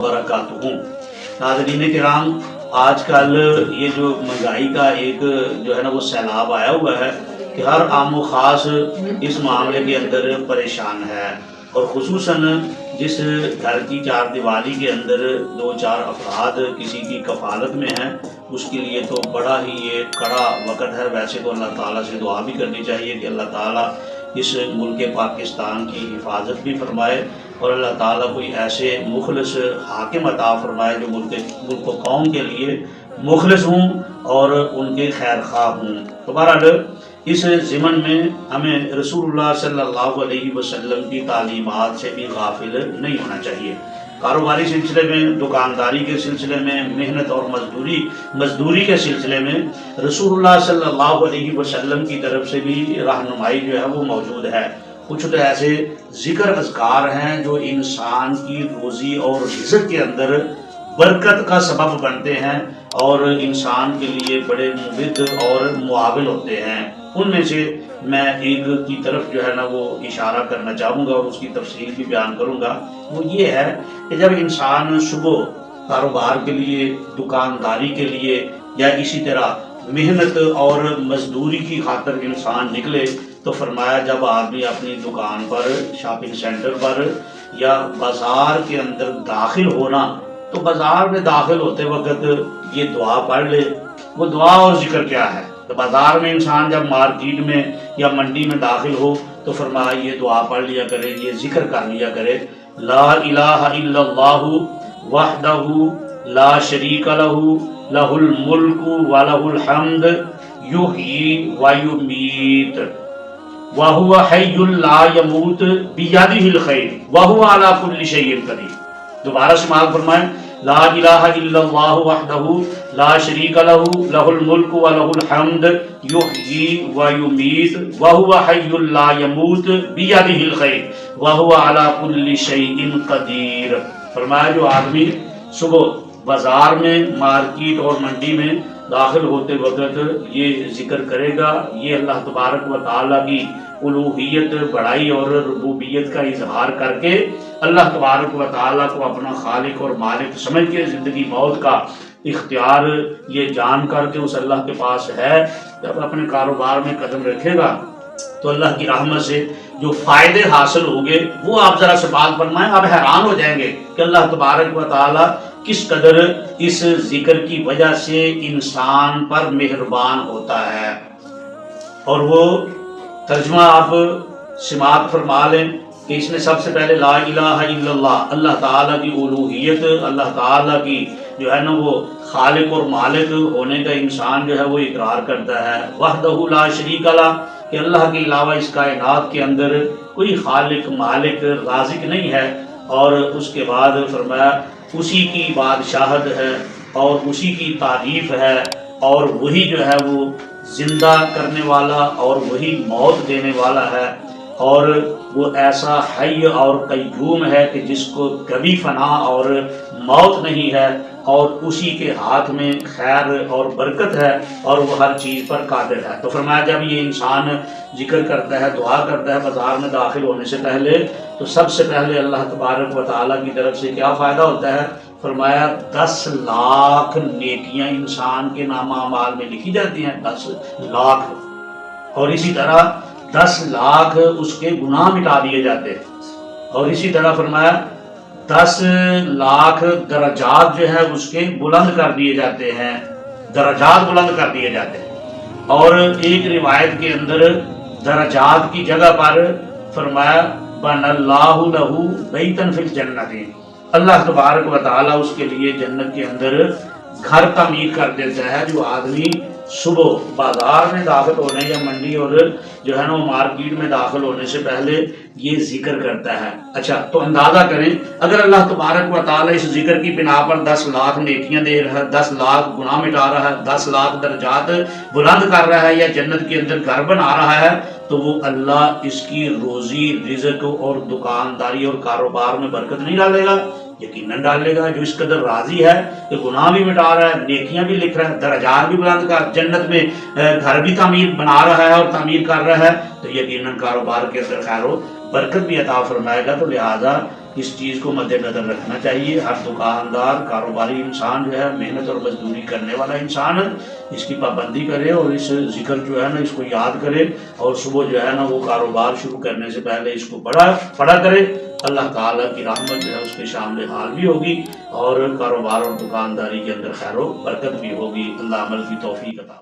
وبرکاتہ۔ ناظرین کرام، آج کل یہ جو مہنگائی کا ایک جو ہے نا وہ سیلاب آیا ہوا ہے کہ ہر عام و خاص اس معاملے کے اندر پریشان ہے، اور خصوصاً جس گھر کی چار دیوالی کے اندر دو چار افراد کسی کی کفالت میں ہیں، اس کے لیے تو بڑا ہی یہ کڑا وقت ہے۔ ویسے تو اللہ تعالیٰ سے دعا بھی کرنی چاہیے کہ اللہ تعالیٰ اس ملک پاکستان کی حفاظت بھی فرمائے، اور اللہ تعالیٰ کوئی ایسے مخلص حاکم عطا فرمائے جو ملک و قوم کے لیے مخلص ہوں اور ان کے خیر خواہ ہوں۔ تو بہرحال اس ضمن میں ہمیں رسول اللہ صلی اللہ علیہ وسلم کی تعلیمات سے بھی غافل نہیں ہونا چاہیے۔ کاروباری سلسلے میں، دکانداری کے سلسلے میں، محنت اور مزدوری کے سلسلے میں رسول اللہ صلی اللہ علیہ وسلم کی طرف سے بھی رہنمائی جو ہے وہ موجود ہے۔ کچھ تو ایسے ذکر اذکار ہیں جو انسان کی روزی اور رزق کے اندر برکت کا سبب بنتے ہیں اور انسان کے لیے بڑے مفید اور معاون ہوتے ہیں۔ ان میں سے میں ایک کی طرف جو ہے نا وہ اشارہ کرنا چاہوں گا اور اس کی تفصیل بھی بیان کروں گا۔ وہ یہ ہے کہ جب انسان صبح کاروبار کے لیے، دکانداری کے لیے یا اسی طرح محنت اور مزدوری کی خاطر انسان نکلے، تو فرمایا جب آدمی اپنی دکان پر، شاپنگ سینٹر پر یا بازار کے اندر داخل ہونا، تو بازار میں داخل ہوتے وقت یہ دعا پڑھ لے۔ وہ دعا اور ذکر کیا ہے؟ تو بازار میں انسان جب مارکیٹ میں یا منڈی میں داخل ہو تو فرمایا یہ دعا پڑھ لیا کرے، یہ ذکر کر لیا کرے، لا الہ الا اللہ وحدہ لا شریک لہ لہ الملک ولہ الحمد یحیی ویمیت وَهُوَ حَيٌّ لَا يَمُوتُ بِيَدِهِ الْخَيْرُ وَهُوَ عَلَى كُلِّ شَيْءٍ قَدِيرٌ۔ دوبارہ سماعت فرمائیں، لا الہ الا اللہ وحدہ لا شریک لہ لہ الملک ولہ الحمد یحیی ویمیت وَهُوَ حَيٌّ لَا يَمُوتُ بِيَدِهِ الْخَيْرُ وَهُوَ عَلَى كُلِّ شَيْءٍ قَدِيرٌ۔ فرمایا جو آدمی صبح بازار میں، مارکیٹ اور منڈی میں داخل ہوتے وقت یہ ذکر کرے گا، یہ اللہ تبارک و تعالیٰ کی الوہیت، بڑائی اور ربوبیت کا اظہار کر کے اللہ تبارک و تعالیٰ کو اپنا خالق اور مالک سمجھ کے زندگی موت کا اختیار یہ جان کر کے اس اللہ کے پاس ہے، جب اپنے کاروبار میں قدم رکھے گا تو اللہ کی رحمت سے جو فائدے حاصل ہوں گے وہ آپ ذرا سے بات فرمائیں، آپ حیران ہو جائیں گے کہ اللہ تبارک و تعالیٰ کس قدر اس ذکر کی وجہ سے انسان پر مہربان ہوتا ہے۔ اور وہ ترجمہ آپ سماعت فرما لیں کہ اس نے سب سے پہلے لا الہ الا اللہ، اللہ تعالیٰ کی الوہیت، اللہ تعالیٰ کی جو ہے نا وہ خالق اور مالک ہونے کا انسان جو ہے وہ اقرار کرتا ہے۔ وحدہ لا شریک لہ، کہ اللہ کے علاوہ اس کائنات کے اندر کوئی خالق، مالک، رازق نہیں ہے، اور اس کے بعد فرمایا اسی کی بادشاہت ہے اور اسی کی تعریف ہے، اور وہی جو ہے وہ زندہ کرنے والا اور وہی موت دینے والا ہے، اور وہ ایسا حی اور قیوم ہے کہ جس کو کبھی فنا اور موت نہیں ہے، اور اسی کے ہاتھ میں خیر اور برکت ہے، اور وہ ہر چیز پر قادر ہے۔ تو فرمایا جب یہ انسان ذکر کرتا ہے، دعا کرتا ہے بازار میں داخل ہونے سے پہلے، تو سب سے پہلے اللہ تبارک و تعالیٰ کی طرف سے کیا فائدہ ہوتا ہے؟ فرمایا 10 لاکھ نیکیاں انسان کے نامہ اعمال میں لکھی جاتی ہیں، 10 لاکھ، اور اسی طرح 10 لاکھ اس کے گناہ مٹا دیے جاتے ہیں، اور اسی طرح فرمایا 10 لاکھ درجات جو ہے اس کے بلند کر دیے جاتے ہیں، درجات بلند کر دیے جاتے ہیں۔ اور ایک روایت کے اندر درجات کی جگہ پر فرمایا بن اللہ لہ بیتن فی الجنت، اللہ تبارک و تعالیٰ اس کے لیے جنت کے اندر گھر تعمیر کر دیتا ہے۔ جو آدمی صبح بازار میں داخل ہونے یا منڈی اور جو ہے نا مارکیٹ میں داخل ہونے سے پہلے یہ ذکر کرتا ہے۔ اچھا، تو اندازہ کریں اگر اللہ تبارک و تعالیٰ اس ذکر کی بنا پر 10 لاکھ نیکیاں دے رہا ہے، 10 لاکھ گناہ مٹا رہا ہے، 10 لاکھ درجات بلند کر رہا ہے یا جنت کے اندر گھر بنا رہا ہے، تو وہ اللہ اس کی روزی، رزق اور دکانداری اور کاروبار میں برکت نہیں ڈالے گا؟ یقیناً ڈالے گا۔ جو اس قدر راضی ہے کہ گناہ بھی مٹا رہا ہے، نیکیاں بھی لکھ رہا ہے، درجات بھی بلند کر، جنت میں گھر بھی تعمیر بنا رہا ہے اور تعمیر کر رہا ہے، تو یقیناً کاروبار کے اندر خیر و برکت بھی عطا فرمائے گا۔ تو لہٰذا اس چیز کو مد نظر رکھنا چاہیے. ہر دکاندار کاروباری انسان جو ہے محنت اور مزدوری کرنے والا انسان اس کی پابندی کرے اور اس ذکر جو ہے نا اس کو یاد کرے اور صبح جو ہے نا وہ کاروبار شروع کرنے سے پہلے اس کو پڑھا کرے. اللہ تعالیٰ کی رحمت جو ہے اس کے شامل حال بھی ہوگی اور کاروبار اور دکانداری کے اندر خیر و برکت بھی ہوگی. اللہ عمل کی توفیق عطا